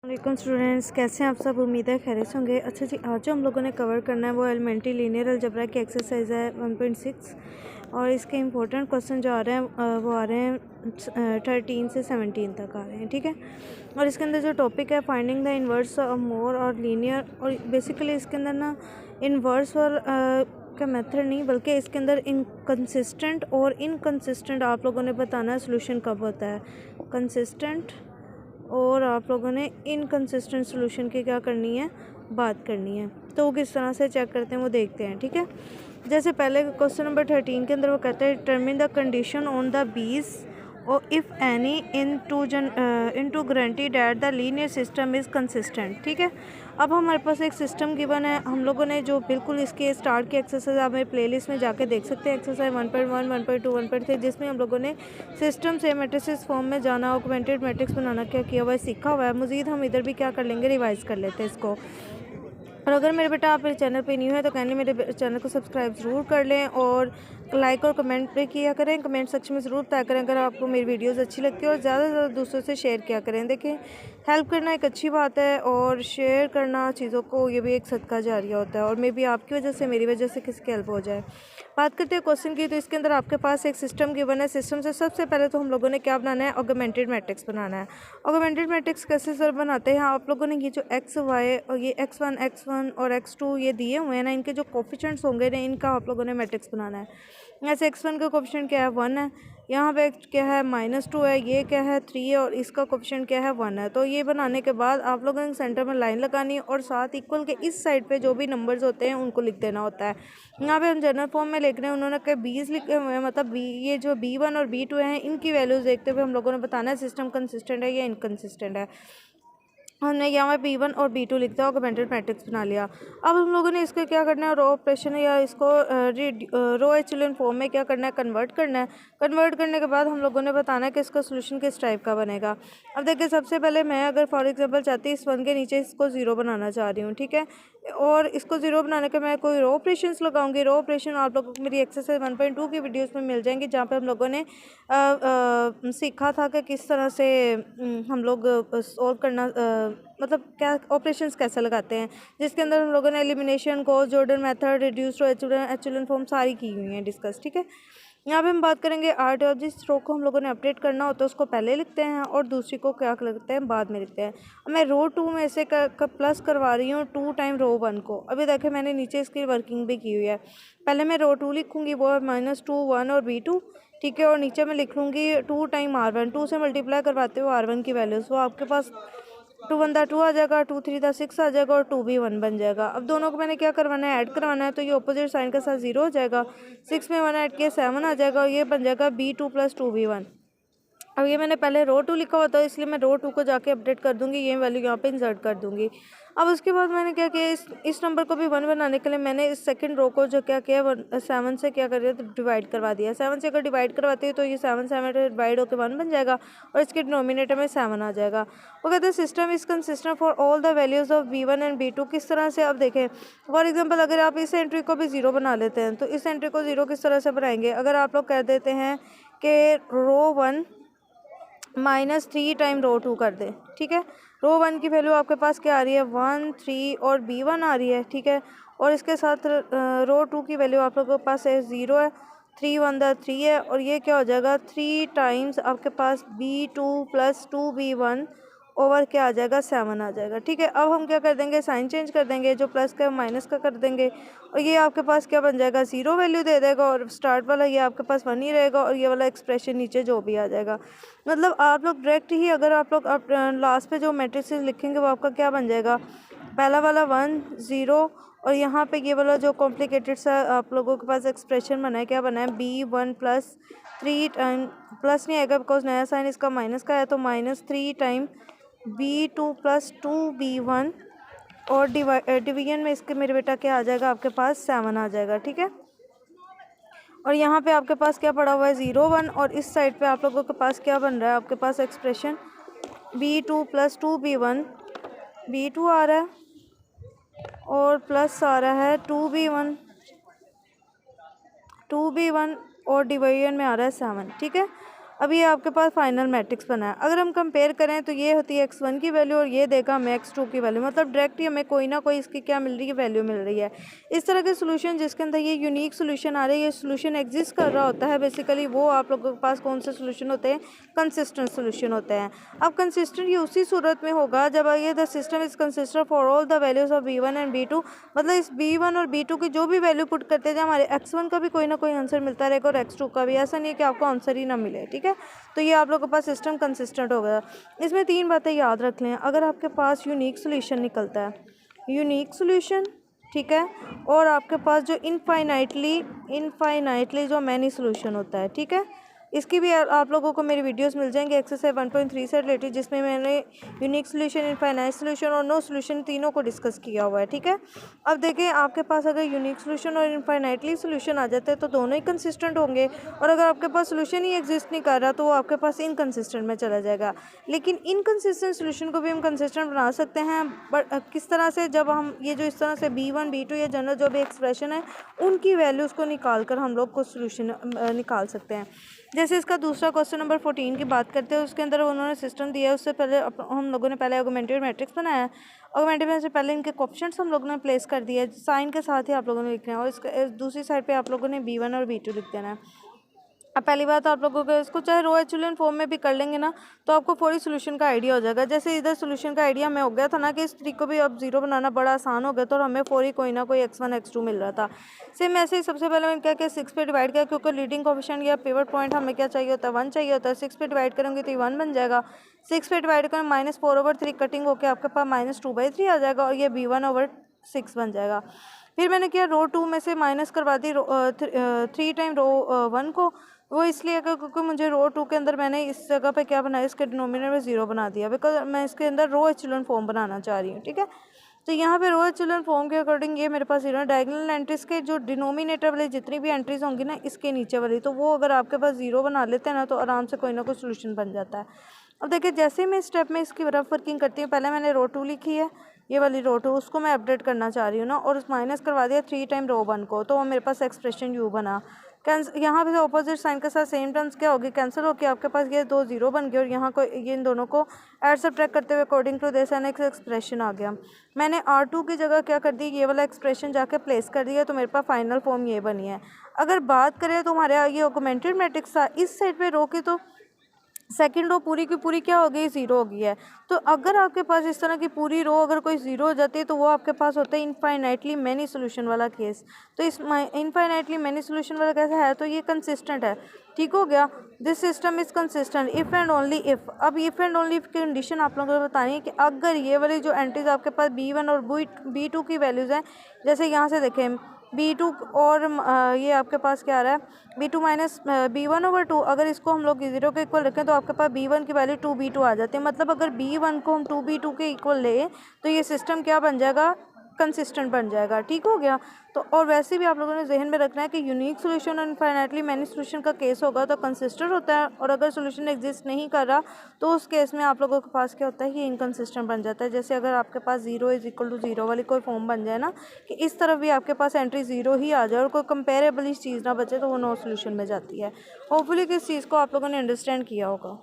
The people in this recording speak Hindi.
वालेकुम स्टूडेंट्स, कैसे हैं आप सब। उम्मीद है खैरियत से होंगे। अच्छा जी, आज जो हम लोगों ने कवर करना है वो एलिमेंट्री लीनियर अलजेब्रा की एक्सरसाइज है 1.6 और इसके इंपॉर्टेंट क्वेश्चन जो आ रहे हैं वो आ रहे हैं 13 से 17 तक आ रहे हैं, ठीक है। और इसके अंदर जो टॉपिक है finding the inverse of more और लीनियर, और बेसिकली इसके अंदर ना इन्वर्स और का मेथड नहीं बल्कि इसके अंदर इनकंसिस्टेंट और इनकंसिस्टेंट आप लोगों ने बताना है सोल्यूशन कब होता है। कंसिस्टेंट और आप लोगों ने इनकंसिस्टेंट सोल्यूशन की क्या करनी है, बात करनी है। तो वो किस तरह से चेक करते हैं वो देखते हैं, ठीक है। जैसे पहले क्वेश्चन नंबर 13 के अंदर वो कहता है determine the condition on the b's और if any in to guarantee that the linear system is consistent, ठीक है। अब हमारे पास एक सिस्टम गिवन है, हम लोगों ने जो बिल्कुल इसके स्टार्ट की एक्सरसाइज आप मेरे प्लेलिस्ट में जाके देख सकते हैं, एक्सरसाइज 1.1, 1.2, 1.3, जिसमें हम लोगों ने सिस्टम से मैट्रिसेस फॉर्म में जाना, ऑगमेंटेड मैट्रिक्स बनाना क्या किया हुआ है, सीखा हुआ है। मज़ीद हम इधर भी क्या कर लेंगे, रिवाइज़ कर लेते हैं इसको। और अगर मेरे बेटा आप मेरे चैनल पे न्यू है तो कहने मेरे चैनल को सब्सक्राइब ज़रूर कर लें और लाइक और कमेंट पे किया करें। कमेंट सेक्शन में ज़रूर बताया करें अगर आपको मेरी वीडियोस अच्छी लगती है, और ज़्यादा से ज़्यादा दूसरों से शेयर किया करें। देखिए, हेल्प करना एक अच्छी बात है और शेयर करना चीज़ों को, ये भी एक सदका जारिया होता है, और मे बी आपकी वजह से, मेरी वजह से किसी की हेल्प हो जाए। बात करते हैं क्वेश्चन की, तो इसके अंदर आपके पास एक सिस्टम गिवन है। सिस्टम से सबसे पहले तो हम लोगों ने क्या बनाना है, ऑगमेंटेड मैट्रिक्स बनाना है। ऑगमेंटेड मैट्रिक्स कैसे सर बनाते हैं, आप लोगों ने ये जो एक्स वाई और ये x1 और x2 ये दिए हुए हैं ना, इनके जो कोफिशिएंट्स होंगे ना, इनका आप लोगों ने मैट्रिक्स बनाना है। ऐसे x1 का कोफिशिएंट क्या है, 1 है, यहाँ पे क्या है -2 है, ये क्या है 3 है, और इसका कोफिशिएंट क्या है 1 है। तो ये बनाने के बाद आप लोगों ने सेंटर में लाइन लगानी है और साथ इक्वल के इस साइड पे जो भी नंबर्स होते हैं उनको लिख देना होता है। यहाँ पे हम जनरल फॉर्म में लिख रहे हैं, उन्होंने कहा 20 लिखे हुए हैं, मतलब ये जो b1 और b2 हैं इनकी वैल्यूज़ देखते हुए हम लोगों ने बताना है सिस्टम कंसिस्टेंट है या इनकंसिस्टेंट है। हमने यहाँ पे b1 और b2 लिख दिया, ऑगमेंटेड मैट्रिक्स बना लिया। अब हम लोगों ने इसको क्या करना है, रो ऑपरेशन या इसको रो एचेलॉन फॉर्म में क्या करना है, कन्वर्ट करना है। कन्वर्ट करने के बाद हम लोगों ने बताना है कि इसका सोल्यूशन किस टाइप का बनेगा। अब देखिए, सबसे पहले मैं अगर फॉर एग्जांपल चाहती हूँ इस 1 के नीचे इसको 0 बनाना चाह रही हूँ, ठीक है। और इसको 0 बनाने के मैं कोई रो ऑपरेशंस लगाऊंगी। रो ऑपरेशन आप लोगों को मेरी एक्सरसाइज 1.2 की वीडियोस में मिल जाएंगी, जहाँ पे हम लोगों ने सीखा था कि किस तरह से हम लोग सॉल्व करना, मतलब क्या ऑपरेशंस कैसे लगाते हैं, जिसके अंदर हम लोगों ने elimination, Gauss Jordan method, reduce row echelon form सारी की हुई हैं डिस्कस, ठीक है। यहाँ पे हम बात करेंगे आर्ट, और जिस रो को हम लोगों ने अपडेट करना होता है उसको पहले लिखते हैं और दूसरी को क्या लिखते हैं, बाद में लिखते हैं। अब मैं रो 2 में से प्लस करवा रही हूँ 2 टाइम रो 1 को। अभी देखें, मैंने नीचे इसकी वर्किंग भी की हुई है। पहले मैं रो 2 लिखूँगी, वो है -2 1 और b2, ठीक है। और नीचे मैं लिख लूँगी 2 टाइम r1, 2 से मल्टीप्लाई करवाते हुए r1 की वैल्यूज़, वो आपके पास 2 1 2 आ जाएगा, 2 3 6 आ जाएगा, और 2 भी 1 बन जाएगा। अब दोनों को मैंने क्या करवाना है, ऐड करवाना है, तो ये ऑपोजिट साइन के साथ 0 हो जाएगा। 6 में 1 ऐड किया 7 आ जाएगा, और ये बन जाएगा b2 + 2b1। अब ये मैंने पहले रो 2 लिखा हुआ था, इसलिए मैं रो 2 को जाके अपडेट कर दूंगी, ये वैल्यू यहाँ पे इंसर्ट कर दूंगी। अब उसके बाद मैंने क्या किया, इस नंबर को भी 1 बनाने के लिए मैंने इस सेकंड रो को जो क्या किया, 7 से क्या कर दिया, तो डिवाइड करवा दिया। 7 से अगर डिवाइड करवाती है तो ये 7 7 डिवाइड होकर 1 बन जाएगा, और इसके डिनोमिनेटर में 7 आ जाएगा। वो कहते हैं system is consistent for all the values of b1 and b2। किस तरह से, अब देखें फॉर एग्जाम्पल अगर आप इस एंट्री को भी 0 बना लेते हैं, तो इस एंट्री को 0 किस तरह से बनाएंगे, अगर आप लोग कह देते हैं कि रो 1 -3 टाइम रो 2 कर दे, ठीक है। रो 1 की वैल्यू आपके पास क्या आ रही है, 1 3 और b1 आ रही है, ठीक है। और इसके साथ रो 2 की वैल्यू आप लोगों के पास है 0 है, 3 1 3 है, और ये क्या हो जाएगा 3 टाइम्स आपके पास b2 + 2b1 ओवर क्या आ जाएगा, 7 आ जाएगा, ठीक है। अब हम क्या कर देंगे, साइन चेंज कर देंगे, जो प्लस का माइनस का कर देंगे, और ये आपके पास क्या बन जाएगा, 0 वैल्यू दे देगा, और स्टार्ट वाला ये आपके पास 1 ही रहेगा, और ये वाला एक्सप्रेशन नीचे जो भी आ जाएगा। मतलब आप लोग डायरेक्ट ही, अगर आप लोग लास्ट पे जो मैट्रिसेस लिखेंगे वो आपका क्या बन जाएगा, पहला वाला 1 0, और यहाँ पे ये वाला जो कॉम्प्लिकेटेड सा आप लोगों के पास एक्सप्रेशन बना है, क्या बना है, b1 + 3 टाइम, प्लस नहीं आएगा बिकॉज नया साइन इसका माइनस का है, तो -3 टाइम b2 + 2b1, और डिवीजन में इसके मेरे बेटा क्या आ जाएगा, आपके पास 7 आ जाएगा, ठीक है। और यहाँ पे आपके पास क्या पड़ा हुआ है, 0 1, और इस साइड पे आप लोगों के पास क्या बन रहा है, आपके पास एक्सप्रेशन b2 + 2b1, b2 आ रहा है और प्लस आ रहा है 2b1 और डिवीजन में आ रहा है 7, ठीक है। अब ये आपके पास फाइनल मैट्रिक्स बना है। अगर हम कंपेयर करें तो ये होती है x1 की वैल्यू और ये देगा हमें x2 की वैल्यू, मतलब डायरेक्टली हमें कोई ना कोई इसकी क्या मिल रही है, वैल्यू मिल रही है। इस तरह के सोल्यूशन जिसके अंदर ये यूनिक सोल्यूशन आ रहे हैं, ये सोल्यूशन एग्जिस्ट कर रहा होता है बेसिकली, वो आप लोगों के पास कौन से सोल्यूशन होते हैं, कंसिस्टेंट सोल्यूशन होते हैं। अब कंसिस्टेंट ये उसी सूरत में होगा जब ये the system is consistent for all the values of b1 and b2, मतलब इस b1 और b2 की जो भी वैल्यू पुट करते थे हमारे x1 का भी कोई ना कोई आंसर मिलता रहेगा और x2 का भी, ऐसा नहीं है कि आपको आंसर ही ना मिले, ठीक है। तो ये आप लोगों के पास सिस्टम कंसिस्टेंट हो गया। इसमें 3 बातें याद रख लें। अगर आपके पास यूनिक सोल्यूशन निकलता है, यूनिक सोल्यूशन, ठीक है, और आपके पास जो इनफाइनाइटली जो मैनी सोल्यूशन होता है, ठीक है, इसकी भी आप लोगों को मेरी वीडियोस मिल जाएंगे एक्सरसाइज 1.3 से रिलेटेड, जिसमें मैंने यूनिक सोल्यूशन, इनफाइनाइट सोल्यूशन और नो सोल्यूशन तीनों को डिस्कस किया हुआ है, ठीक है। अब देखें आपके पास अगर यूनिक सोल्यूशन और इनफाइनाइटली सोल्यूशन आ जाता है तो दोनों ही कंसिस्टेंट होंगे, और अगर आपके पास सोल्यूशन ही एग्जिस्ट नहीं कर रहा तो वो आपके पास इनकंसिस्टेंट में चला जाएगा। लेकिन इनकंसिस्टेंट सोल्यूशन को भी हम कंसिस्टेंट बना सकते हैं, बट किस तरह से, जब हम ये जो इस तरह से b1 b2 या जनरल जो भी एक्सप्रेशन है उनकी वैल्यूज़ को निकाल कर हम लोग को सोल्यूशन निकाल सकते हैं। जैसे इसका दूसरा क्वेश्चन नंबर 14 की बात करते हैं, उसके अंदर उन्होंने सिस्टम दिया है। उससे पहले हम लोगों ने पहले ऑगमेंटेड मैट्रिक्स बनाया है। ऑगमेंटेड मैट्रिक्स से पहले इनके कोएफिशिएंट्स हम लोगों ने प्लेस कर दिया है, साइन के साथ ही आप लोगों ने लिखना है, और इसके दूसरी साइड पे आप लोगों ने b1 और b2 लिख देना है। अब पहली बात आप लोगों को इसको चाहे रो एचुलियन फॉर्म में भी कर लेंगे ना तो आपको पूरी सोल्यूशन का आइडिया हो जाएगा। जैसे इधर सोल्यूशन का आइडिया हमें हो गया था ना कि इस ट्रिक को भी अब जीरो बनाना बड़ा आसान हो गया था और हमें फौरी कोई ना कोई x1 x2 मिल रहा था। सेम ऐसे ही सबसे पहले मैंने क्या किया, 6 पे डिवाइड किया, क्योंकि लीडिंग कोएफिशिएंट या पिवट पॉइंट हमें क्या चाहिए होता है, 1 चाहिए होता है। 6 पे डिवाइड करेंगे तो ये 1 बन जाएगा। 6 पे डिवाइड करें -4/3 कटिंग होकर आपके पास -2/3 आ जाएगा और ये b1/6 बन जाएगा। फिर मैंने किया रो 2 में से माइनस करवा दी 3 टाइम रो 1 को, वो इसलिए क्योंकि मुझे रो 2 के अंदर मैंने इस जगह पे क्या बनाया, इसके डिनोमिनेटर में 0 बना दिया, बिकॉज मैं इसके अंदर रो एचुलन फॉर्म बनाना चाह रही हूँ, ठीक है। तो यहाँ पे रो एचुलन फॉर्म के अकॉर्डिंग ये मेरे पास 0 डायगोनल एंट्रीज के जो डिनोमिनेटर वाली जितनी भी एंट्रीज होंगी ना इसके नीचे वाली, तो वो अगर आपके पास 0 बना लेते हैं ना तो आराम से कोई ना कोई सोल्यूशन बन जाता है। अब देखिए जैसे मैं स्टेप में इसकी रफ वर्किंग करती हूँ, पहले मैंने रो 2 लिखी है, ये वाली रो 2 उसको मैं अपडेट करना चाह रही हूँ ना, और उस माइनस करवा दिया 3 टाइम रो 1 को, तो वो मेरे पास एक्सप्रेशन यू बना। यहाँ पे ऑपोजिट साइन के साथ सेम टर्म्स क्या होगी, कैंसिल होकर आपके पास ये 2 0 बन गए और यहाँ को ये इन दोनों को ऐड सब्ट्रैक्ट करते हुए according to this an expression आ गया। मैंने R2 की जगह क्या कर दी, ये वाला एक्सप्रेशन जाके प्लेस कर दिया, तो मेरे पास फाइनल फॉर्म ये बनी है। अगर बात करें तो हमारे ये ऑगमेंटेड मैट्रिक्स था, इस साइड पे रो की तो सेकंड रो पूरी की पूरी क्या हो गई, 0 हो गई है। तो अगर आपके पास इस तरह की पूरी रो अगर कोई 0 हो जाती है तो वो आपके पास होता है इनफाइनाइटली मैनी सोल्यूशन वाला केस। तो इस इनफाइनाइटली मैनी सोल्यूशन वाला कैसा है, तो ये कंसिस्टेंट है, ठीक हो गया। This system is consistent if and only if. अब इफ़ एंड ओनली इफ की कंडीशन आप लोगों को बतानी है कि अगर ये वाली जो एंट्रीज आपके पास b1 और b2 की वैल्यूज़ हैं, जैसे यहाँ से देखें b2 और ये आपके पास क्या आ रहा है b2 माइनस b1/2, अगर इसको हम लोग 0 के इक्वल रखें तो आपके पास b1 की वैल्यू 2b2 आ जाती है। मतलब अगर b1 को हम 2b2 के इक्वल लें तो ये सिस्टम क्या बन जाएगा, कंसिस्टेंट बन जाएगा, ठीक हो गया। तो और वैसे भी आप लोगों ने जहन में रखना है कि यूनिक सोल्यूशन और इनफाइनाइटली मैनी सोल्यूशन का केस होगा तो कंसिस्टेंट होता है, और अगर सोल्यूशन एग्जिस्ट नहीं कर रहा तो उस केस में आप लोगों के पास क्या होता है, ये इनकंसिस्टेंट बन जाता है। जैसे अगर आपके पास 0 = 0 वाली कोई फॉर्म बन जाए ना, कि इस तरफ भी आपके पास एंट्री 0 ही आ जाए और कोई कंपेरेबल चीज़ ना बचे, तो वो नो सोल्यूशन में जाती है। होपफुली किस चीज़ को आप लोगों ने अंडरस्टैंड किया होगा।